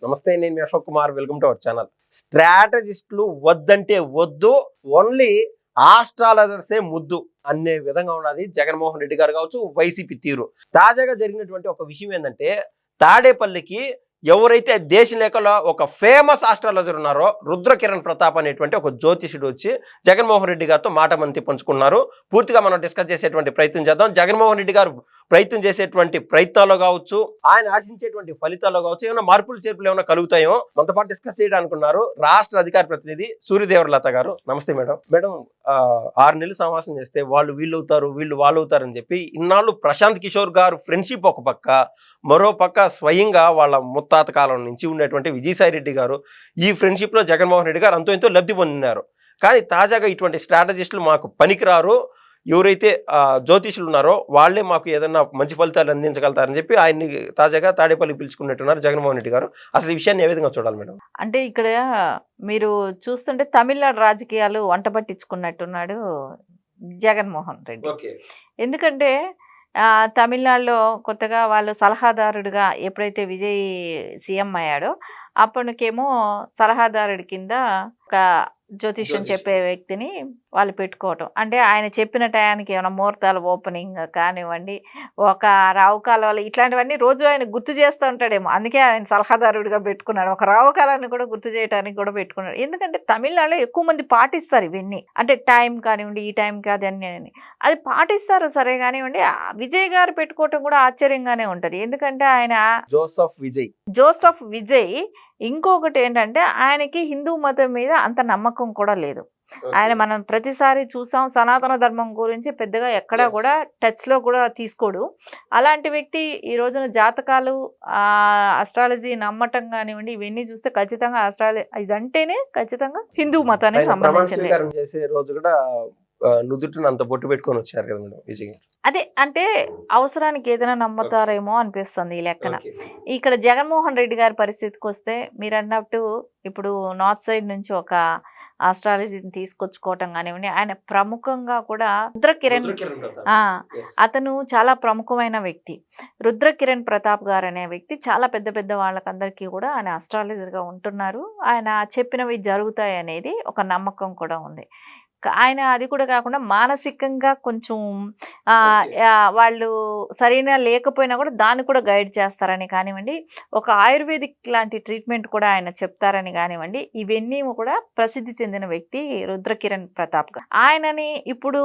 నమస్తే, నేను మీ Ashok Kumar. Welcome to our channel. స్ట్రాటజిస్టులు వద్దంటే వద్దు, ఓన్లీ ఆస్ట్రాలజర్సే ముద్దు అనే విధంగా ఉన్నది జగన్మోహన్ రెడ్డి గారు కావచ్చు, వైసీపీ తీరు. తాజాగా జరిగినటువంటి ఒక విషయం ఏంటంటే, తాడేపల్లికి ఎవరైతే దేశ లేఖలో ఒక ఫేమస్ ఆస్ట్రాలజర్ ఉన్నారో రుద్రకిరణ్ ప్రతాప్ అనేటువంటి ఒక జ్యోతిషుడు వచ్చి జగన్మోహన్ రెడ్డి గారితో మాట మంతి పంచుకున్నారు. పూర్తిగా మనం డిస్కస్ చేసేటువంటి ప్రయత్నం చేద్దాం. జగన్మోహన్ రెడ్డి గారు ప్రయత్నం చేసేటువంటి ప్రయత్నాల్లో కావచ్చు, ఆయన ఆశించేటువంటి ఫలితాల్లో కావచ్చు, ఏమైనా మార్పులు చేర్పులు ఏమైనా కలుగుతాయో మనతో పాటు డిస్కస్ చేయడానుకున్నారు రాష్ట్ర అధికార ప్రతినిధి సూర్యదేవరలత గారు. నమస్తే మేడం. మేడం, 6 నెలలు సమావేశం చేస్తే వాళ్ళు వీళ్ళు అవుతారు, వీళ్ళు వాళ్ళు అవుతారని చెప్పి ఇన్నాళ్ళు ప్రశాంత్ కిషోర్ గారు ఫ్రెండ్షిప్ ఒక పక్క, మరో పక్క స్వయంగా వాళ్ళ ముత్తాత కాలం నుంచి ఉండేటువంటి విజయసాయి రెడ్డి గారు ఈ ఫ్రెండ్షిప్ లో జగన్మోహన్ రెడ్డి గారు ఎంతో లబ్ధి పొందినారు. కానీ తాజాగా ఇటువంటి స్ట్రాటజిస్టులు మాకు పనికిరారు, ఎవరైతే జ్యోతిషులు ఉన్నారో వాళ్ళే మాకు ఏదన్నా మంచి ఫలితాలు అందించగలుగుతారని చెప్పి ఆయన్ని తాజాగా తాడేపల్లి పిలుచుకున్నట్టున్నారు జగన్మోహన్ రెడ్డి గారు. అసలు ఈ విషయాన్ని ఏ విధంగా చూడాలి మేడం? అంటే ఇక్కడ మీరు చూస్తుంటే తమిళనాడు రాజకీయాలు వంట పట్టించుకున్నట్టున్నాడు జగన్మోహన్ రెడ్డి. ఎందుకంటే తమిళనాడులో కొత్తగా వాళ్ళు సలహాదారుడిగా ఎప్పుడైతే విజయ్ సీఎం అయ్యాడో అప్పటికేమో సలహాదారుడి కింద ఒక జ్యోతిష్యం చెప్పే వ్యక్తిని వాళ్ళు పెట్టుకోవటం. అంటే ఆయన చెప్పిన టయానికి ఏమైనా ముహూర్తాలు ఓపెనింగ్ కానివ్వండి, ఒక రావుకాలం ఇట్లాంటివన్నీ రోజు ఆయన గుర్తు చేస్తూ ఉంటాడేమో, అందుకే ఆయన సలహాదారుడిగా పెట్టుకున్నాడు. ఒక రావుకాలాన్ని కూడా గుర్తు చేయడానికి కూడా పెట్టుకున్నాడు. ఎందుకంటే తమిళనాడులో ఎక్కువ మంది పాటిస్తారు ఇవన్నీ. అంటే టైం కానివ్వండి, ఈ టైంకి అది అన్నీ అది పాటిస్తారు సరే కానివ్వండి. విజయ్ గారు పెట్టుకోవటం కూడా ఆశ్చర్యంగానే ఉంటుంది. ఎందుకంటే ఆయన జోసఫ్ విజయ్ ఇంకొకటి ఏంటంటే ఆయనకి హిందూ మతం మీద అంత నమ్మకం కూడా లేదు. ఆయన మనం ప్రతిసారి చూసాం, సనాతన ధర్మం గురించి పెద్దగా ఎక్కడా కూడా టచ్లో కూడా తీసుకోడు. అలాంటి వ్యక్తి ఈ రోజున జాతకాలు, అస్ట్రాలజీ నమ్మటం కానివ్వండి, ఇవన్నీ చూస్తే ఖచ్చితంగా ఇదంటేనే ఖచ్చితంగా హిందూ మతానికి సంబంధించింది. నుదుటిని అంత బొట్టు పెట్టుకొని వచ్చారు కదా మేడం విజయ్. అదే అంటే అవసరానికి ఏదైనా నమ్ముతారేమో అనిపిస్తుంది ఈ లెక్కన. ఇక్కడ జగన్మోహన్ రెడ్డి గారి పరిస్థితికి వస్తే మీరు అన్నట్టు ఇప్పుడు నార్త్ సైడ్ నుంచి ఒక ఆస్ట్రాలజీని తీసుకొచ్చుకోవటం కానివ్వండి, ఆయన ప్రముఖంగా కూడా రుద్రకిరణ్ అతను చాలా ప్రముఖమైన వ్యక్తి. రుద్రకిరణ్ ప్రతాప్ గారు అనే వ్యక్తి చాలా పెద్ద పెద్ద వాళ్ళకందరికీ కూడా ఆయన ఆస్ట్రాలజర్గా ఉంటున్నారు. ఆయన చెప్పినవి జరుగుతాయి అనేది ఒక నమ్మకం కూడా ఉంది. ఆయన అది కూడా కాకుండా మానసికంగా కొంచెం వాళ్ళు సరైన లేకపోయినా కూడా దాన్ని కూడా గైడ్ చేస్తారని కానివ్వండి, ఒక ఆయుర్వేదిక్ లాంటి ట్రీట్మెంట్ కూడా ఆయన చెప్తారని కానివ్వండి, ఇవన్నీ కూడా ప్రసిద్ధి చెందిన వ్యక్తి రుద్రకిరణ్ ప్రతాప్ గారు. ఆయనని ఇప్పుడు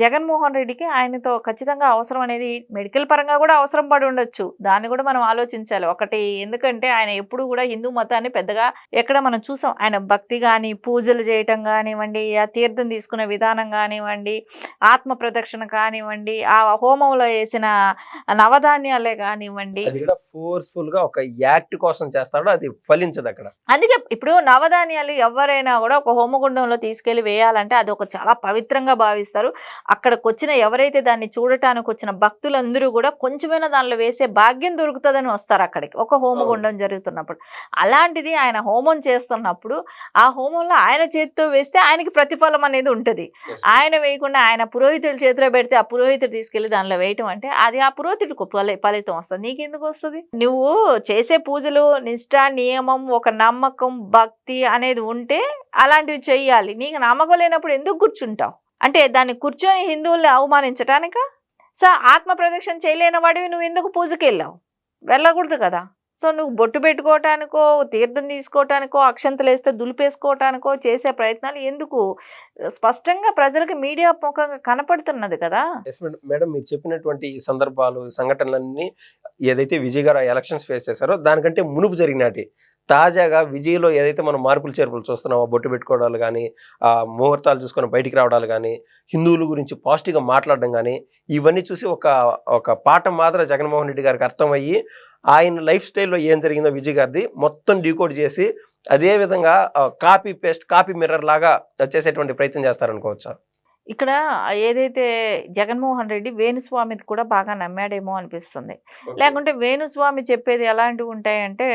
జగన్మోహన్ రెడ్డికి ఆయనతో ఖచ్చితంగా అవసరం అనేది మెడికల్ పరంగా కూడా అవసరం పడి ఉండొచ్చు. దాన్ని కూడా మనం ఆలోచించాలి. ఒకటి ఎందుకంటే ఆయన ఎప్పుడు కూడా హిందూ మతాన్ని పెద్దగా ఎక్కడ మనం చూసాం. ఆయన భక్తి కానీ, పూజలు చేయటం కానివ్వండి, తీర్థం తీసుకునే విధానం కానివ్వండి, ఆత్మ ప్రదక్షిణ కానివ్వండి, ఆ హోమంలో వేసిన నవధాన్యాలే కానివ్వండి, ఫోర్స్ఫుల్ గా ఒక యాక్ట్ కోసం చేస్తాడో అది ఫలించదు అక్కడ. అందుకే ఇప్పుడు నవధాన్యాలు ఎవరైనా కూడా ఒక హోమగుండంలో తీసుకెళ్లి వేయాలంటే అది ఒక చాలా పవిత్రంగా భావిస్తారు. అక్కడికి వచ్చిన ఎవరైతే దాన్ని చూడటానికి వచ్చిన భక్తులందరూ కూడా కొంచెమైనా దానిలో వేసే భాగ్యం దొరుకుతుందని వస్తారు అక్కడికి, ఒక హోమగుండం జరుగుతున్నప్పుడు. అలాంటిది ఆయన హోమం చేస్తున్నప్పుడు ఆ హోమంలో ఆయన చేతితో వేస్తే ఆయనకి ప్రతిఫలం అనేది ఉంటుంది. ఆయన వేయకుండా ఆయన పురోహితుడి చేతిలో పెడితే ఆ పురోహితుడు తీసుకెళ్లి దానిలో వేయటం అంటే అది ఆ పురోహితుడికి ఫలితం వస్తుంది. నీకెందుకు వస్తుంది? నువ్వు చేసే పూజలు నిష్ఠ, నియమం, ఒక నమ్మకం, భక్తి అనేది ఉంటే అలాంటివి చెయ్యాలి. నీకు నమ్మకం లేనప్పుడు ఎందుకు కూర్చుంటావు? అంటే దాన్ని కూర్చొని హిందువుల్ని అవమానించటానిక? సో ఆత్మ ప్రదక్షిణ చేయలేని వాడివి నువ్వు ఎందుకు పూజకి వెళ్ళావు? వెళ్ళకూడదు కదా. సో నువ్వు బొట్టు పెట్టుకోవటానికో, తీర్థం తీసుకోవటానికో, అక్షంతలు వేస్తే దులిపేసుకోవటానికో చేసే ప్రయత్నాలు ఎందుకు? స్పష్టంగా ప్రజలకు మీడియా ముఖంగా కనపడుతున్నది కదా. మేడం, మీరు చెప్పినటువంటి సందర్భాలు, సంఘటనలన్నీ ఏదైతే విజయ్ గారు ఎలక్షన్స్ ఫేస్ చేశారో దానికంటే మునుపు జరిగినటి తాజాగా విజయ్లో ఏదైతే మనం మార్పులు చేర్పులు చూస్తున్నామో, బొట్టు పెట్టుకోవడాలు కానీ, ముహూర్తాలు చూసుకొని బయటికి రావడాలు కానీ, హిందువుల గురించి పాజిటివ్గా మాట్లాడడం కానీ, ఇవన్నీ చూసి ఒక పాఠం మాత్రం జగన్మోహన్ రెడ్డి గారికి అర్థమయ్యి ఆయన లైఫ్ స్టైల్లో ఏం జరిగిందో విజయ్ గారిది మొత్తం డీకోడ్ చేసి అదే విధంగా కాపీ పేస్ట్, కాపీ మిర్రర్ లాగా చేసేటువంటి ప్రయత్నం చేస్తారనుకోవచ్చా? ఇక్కడ ఏదైతే జగన్మోహన్ రెడ్డి వేణుస్వామిది కూడా బాగా నమ్మాడేమో అనిపిస్తుంది. లేకుంటే వేణుస్వామి చెప్పేది ఎలాంటివి ఉంటాయంటే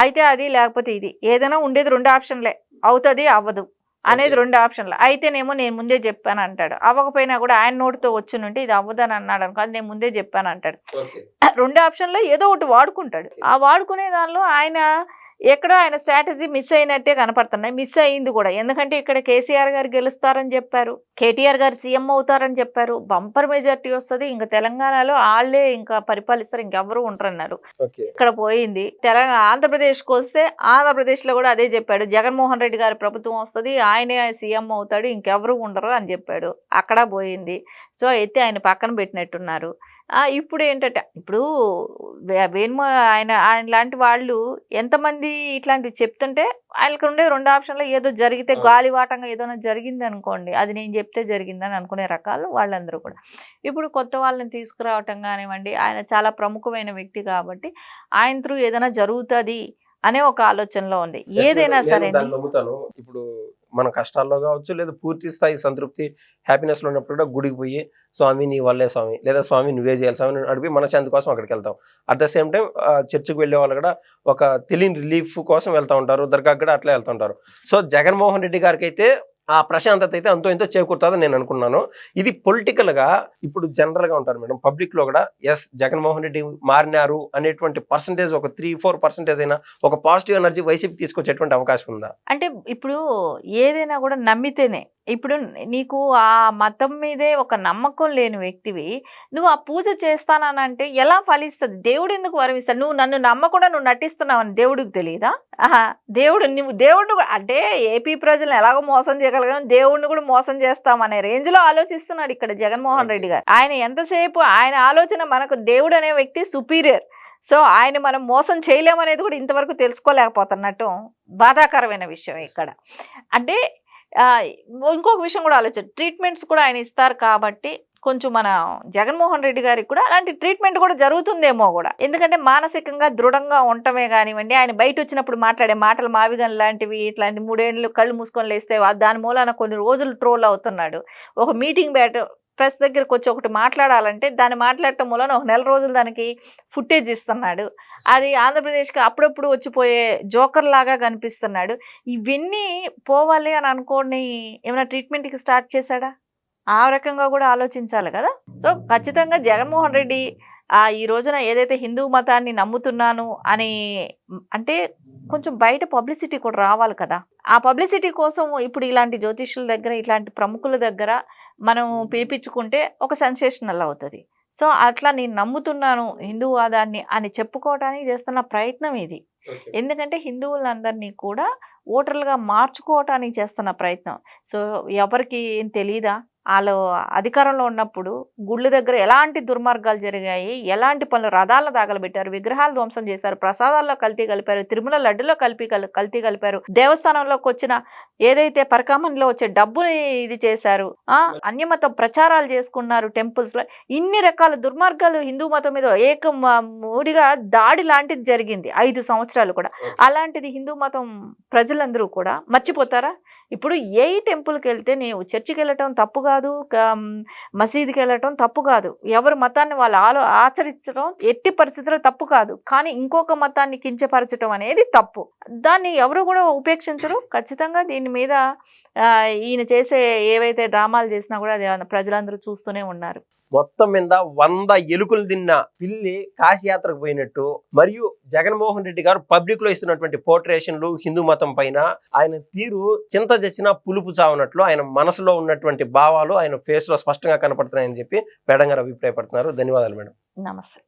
అయితే అది లేకపోతే ఇది, ఏదైనా ఉండేది 2 ఆప్షన్లే, అవుతుంది అవ్వదు. అనేది 2 ఆప్షన్లు. అయితేనేమో నేను ముందే చెప్పాను అంటాడు. అవ్వకపోయినా కూడా ఆయన నోటితో వచ్చునుంటే ఇది అవ్వదని అన్నాడు అనుకో, అది నేను ముందే చెప్పాను అంటాడు. 2 ఆప్షన్లో ఏదో ఒకటి వాడుకుంటాడు. ఆ వాడుకునే దానిలో ఎక్కడో ఆయన స్ట్రాటజీ మిస్ అయినట్టే కనపడుతున్నాయి. మిస్ అయింది కూడా. ఎందుకంటే ఇక్కడ కేసీఆర్ గారు గెలుస్తారని చెప్పారు, కేటీఆర్ గారు సీఎం అవుతారని చెప్పారు, బంపర్ మెజార్టీ వస్తుంది, ఇంకా తెలంగాణలో వాళ్ళే ఇంకా పరిపాలిస్తారు, ఇంకెవరు ఉండరన్నారు. ఇక్కడ పోయింది. ఆంధ్రప్రదేశ్కి వస్తే ఆంధ్రప్రదేశ్లో కూడా అదే చెప్పాడు, జగన్మోహన్ రెడ్డి గారి ప్రభుత్వం వస్తుంది, ఆయనే సీఎం అవుతాడు, ఇంకెవరు ఉండరు అని చెప్పాడు. అక్కడ పోయింది. సో అయితే ఆయన పక్కన పెట్టినట్టున్నారు. ఇప్పుడు ఏంటంటే ఇప్పుడు ఆయన లాంటి వాళ్ళు ఎంతమంది ఇట్లాంటివి చెప్తుంటే ఆయనకు ఉండే 2 ఆప్షన్లో ఏదో జరిగితే గాలివాటంగా ఏదైనా జరిగింది అనుకోండి, అది నేను చెప్తే జరిగిందని అనుకునే రకాలు వాళ్ళందరూ కూడా. ఇప్పుడు కొత్త వాళ్ళని తీసుకురావటం కానివ్వండి, ఆయన చాలా ప్రముఖమైన వ్యక్తి కాబట్టి ఆయన త్రూ ఏదైనా జరుగుతుంది అనే ఒక ఆలోచనలో ఉంది. ఏదైనా సరే నమ్ముతాను. ఇప్పుడు మన కష్టాల్లో కావచ్చు, లేదా పూర్తి స్థాయి సంతృప్తి హ్యాపీనెస్ లో ఉన్నప్పుడు కూడా గుడికి పోయి స్వామి నీ వల్లే స్వామి, లేదా స్వామి నువ్వే చేయాలి స్వామి అడిగి మనశాంతి కోసం అక్కడికి వెళ్తాం. అట్ ద సేమ్ టైం చర్చికి వెళ్ళే వాళ్ళు కూడా ఒక తెలియని రిలీఫ్ కోసం వెళ్తూ ఉంటారు, దర్గాకి కూడా అట్లా వెళ్తూ ఉంటారు. సో జగన్మోహన్ రెడ్డి గారికి అయితే ఆ ప్రశాంతత అయితే అంతో ఎంతో చేకూరుతుందని నేను అనుకున్నాను. ఇది పొలిటికల్ గా ఇప్పుడు జనరల్ గా ఉంటారు మేడం, పబ్లిక్ లో కూడా ఎస్ జగన్మోహన్ రెడ్డి మారినారు అనేటువంటి పర్సంటేజ్ ఒక 3-4% అయినా ఒక పాజిటివ్ ఎనర్జీ వైసీపీ తీసుకొచ్చేటువంటి అవకాశం ఉందా? అంటే ఇప్పుడు ఏదైనా కూడా నమ్మితేనే. ఇప్పుడు నీకు ఆ మతం మీదే ఒక నమ్మకం లేని వ్యక్తివి నువ్వు ఆ పూజ చేస్తానంటే ఎలా ఫలిస్తుంది? దేవుడు ఎందుకు వరమిస్తాడు? నువ్వు నన్ను నమ్మకుండా నువ్వు నటిస్తున్నావని దేవుడికి తెలియదా? నువ్వు దేవుడిని అంటే ఏపీ ప్రజలను ఎలాగో మోసం చేయగలిగాను, దేవుడిని కూడా మోసం చేస్తామనే రేంజ్ లో ఆలోచిస్తున్నాడు ఇక్కడ జగన్మోహన్ రెడ్డి గారు. ఆయన ఎంతసేపు ఆయన ఆలోచన మనకు దేవుడు అనే వ్యక్తి సుపీరియర్. సో ఆయన మనం మోసం చేయలేమనేది కూడా ఇంతవరకు తెలుసుకోలేకపోతున్నట్టు బాధాకరమైన విషయం ఇక్కడ. అంటే ఇంకొక విషయం కూడా ట్రీట్మెంట్స్ కూడా ఆయన ఇస్తారు కాబట్టి కొంచెం మన జగన్మోహన్ రెడ్డి గారికి కూడా అలాంటి ట్రీట్మెంట్ కూడా జరుగుతుందేమో కూడా. ఎందుకంటే మానసికంగా దృఢంగా ఉండటమే కానివ్వండి, ఆయన బయట వచ్చినప్పుడు మాట్లాడే మాటలు మావిగన్ లాంటివి, ఇట్లాంటి 3 ఏళ్ళు కళ్ళు మూసుకొని లేస్తే దాని మూలాన కొన్ని రోజులు ట్రోల్ అవుతున్నాడు. ఒక మీటింగ్ ప్రెస్ దగ్గరకు వచ్చి ఒకటి మాట్లాడాలంటే దాన్ని మాట్లాడటం మూలన ఒక 1 నెల రోజులు దానికి ఫుటేజ్ ఇస్తున్నాడు. అది ఆంధ్రప్రదేశ్కి అప్పుడప్పుడు వచ్చిపోయే జోకర్ లాగా కనిపిస్తున్నాడు. ఇవన్నీ పోవాలి అని అనుకోని ఏమైనా ట్రీట్మెంట్కి స్టార్ట్ చేశాడా? ఆ రకంగా కూడా ఆలోచించాలి కదా. సో ఖచ్చితంగా జగన్మోహన్ రెడ్డి ఈ రోజున ఏదైతే హిందూ మతాన్ని నమ్ముతున్నాను అని అంటే కొంచెం బయట పబ్లిసిటీ కూడా రావాలి కదా. ఆ పబ్లిసిటీ కోసం ఇప్పుడు ఇలాంటి జ్యోతిష్యుల దగ్గర, ఇట్లాంటి ప్రముఖుల దగ్గర మనం పిలిపించుకుంటే ఒక సెన్సేషనల్ అవుతుంది. సో అట్లా నేను నమ్ముతున్నాను హిందూవాదాన్ని అని చెప్పుకోవడానికి చేస్తున్న ప్రయత్నం ఇది. ఎందుకంటే హిందువులందరినీ కూడా ఓటర్లుగా మార్చుకోవటానికి చేస్తున్న ప్రయత్నం. సో ఎవరికి ఏం తెలీదా? వాళ్ళు అధికారంలో ఉన్నప్పుడు గుళ్ళ దగ్గర ఎలాంటి దుర్మార్గాలు జరిగాయి, ఎలాంటి పనులు, రథాలను తగలబెట్టారు, విగ్రహాలు ధ్వంసం చేశారు, ప్రసాదాల్లో కల్తీ కలిపారు, తిరుమల లడ్డులో కల్తీ కలిపారు, దేవస్థానంలోకి వచ్చిన ఏదైతే పరకామణిలో వచ్చే డబ్బుని ఇది చేశారు, అన్యమత ప్రచారాలు చేసుకున్నారు టెంపుల్స్ లో. ఇన్ని రకాల దుర్మార్గాలు హిందూ మతం మీద మూడిగా దాడి లాంటిది జరిగింది 5 సంవత్సరాలు కూడా. అలాంటిది హిందూ మతం ప్రజలందరూ కూడా మర్చిపోతారా? ఇప్పుడు ఏ టెంపుల్కి వెళ్తే నీవు చర్చికి వెళ్ళటం తప్పు కాదు, మసీదుకి వెళ్ళటం తప్పు కాదు, ఎవరి మతాన్ని వాళ్ళు ఆచరించడం ఎట్టి పరిస్థితుల్లో తప్పు కాదు. కానీ ఇంకొక మతాన్ని కించపరచడం అనేది తప్పు. దాన్ని ఎవరు కూడా ఉపేక్షించరు. ఖచ్చితంగా దీని మీద ఈయన చేసే ఏవైతే డ్రామాలు చేసినా కూడా ప్రజలందరూ చూస్తూనే ఉన్నారు. మొత్తం మీద 100 ఎలుకలు తిన్న పిల్లి కాశీయాత్రకు పోయినట్టు, మరియు జగన్మోహన్ రెడ్డి గారు పబ్లిక్ లో ఇస్తున్నటువంటి పోర్ట్రేషన్లు హిందూ మతం పైన ఆయన తీరు చింత చచ్చిన పులుపు చావనట్లు ఆయన మనసులో ఉన్నటువంటి భావాలు ఆయన ఫేస్ లో స్పష్టంగా కనపడుతున్నాయని చెప్పి మేడం గారు అభిప్రాయపడుతున్నారు. ధన్యవాదాలు మేడం. నమస్తే.